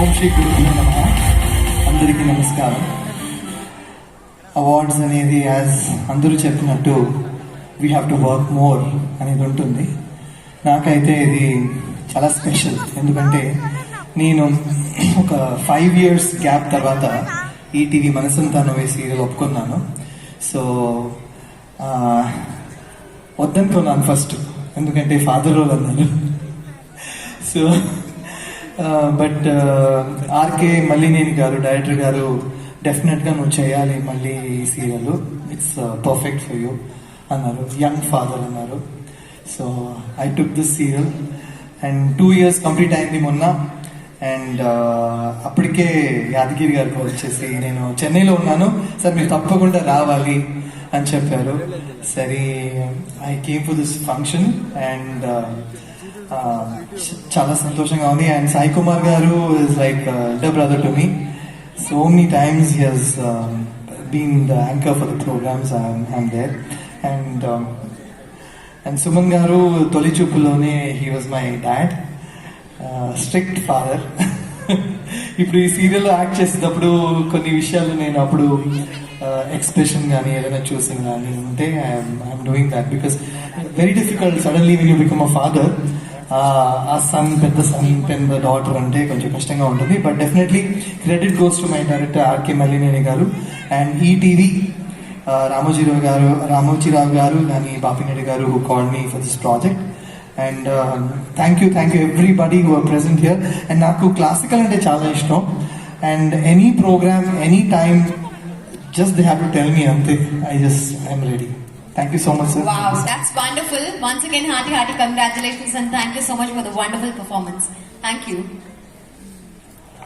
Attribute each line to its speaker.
Speaker 1: ఓం శ్రీ గురుభ్యో నమః. అందరికీ నమస్కారం. అవార్డ్స్ అనేది యాజ్ అందరూ చెప్పినట్టు we have to work more అనేది ఉంటుంది. నాకైతే ఇది చాలా స్పెషల్. ఎందుకంటే నేను ఒక 5 years గ్యాప్ తర్వాత ఈటీవీ మనసంతా నువ్వే సీరియల్ ఒప్పుకున్నాను. సో వద్దనుకున్నాను ఫస్ట్, ఎందుకంటే ఫాదర్ రోల్ అన్నాను. సో బట్ ఆర్కే మల్లినేని గారు, డైరెక్టర్ గారు, డెఫినెట్గా నువ్వు చేయాలి మళ్ళీ ఈ serial, it's perfect for you అన్నారు. యంగ్ ఫాదర్ అన్నారు. So I took this serial and 2 years complete అయింది మొన్న. అండ్ అప్పటికే యాదగిరి గారికి వచ్చేసి నేను చెన్నైలో ఉన్నాను సార్, మీరు తప్పకుండా రావాలి అని చెప్పారు. సరే I came for this function and చాలా సంతోషంగా ఉంది. అండ్ సాయి కుమార్ గారు is like elder brother to me. So many times he has been the anchor for the programs. I'm there. And Suman garu toli chupulone he was my dad, strict father. ఇప్పుడు ఈ serial act చేసేటప్పుడు కొన్ని విషయాలు నేను అప్పుడు expression కానీ ఏదైనా చూసిన కానీ ఉంటే I'm doing that because very difficult suddenly when you become a father. ఆ సన్, పెద్ద సన్, పెద్ద డాటర్ అంటే కొంచెం కష్టంగా ఉంటుంది. But definitely credit goes to my director RK Mallineni garu and ETV Ramoji Rao garu కానీ Bapineni garu who called me for this project. And thank you everybody who are present here. And నాకు classical అంటే చాలా ఇష్టం. And any programme, any time, just they have to tell me ante. I'm ready. Thank you so much, sir.
Speaker 2: Wow, that's wonderful. Once again, hearty congratulations and thank you so much for the wonderful performance. Thank you.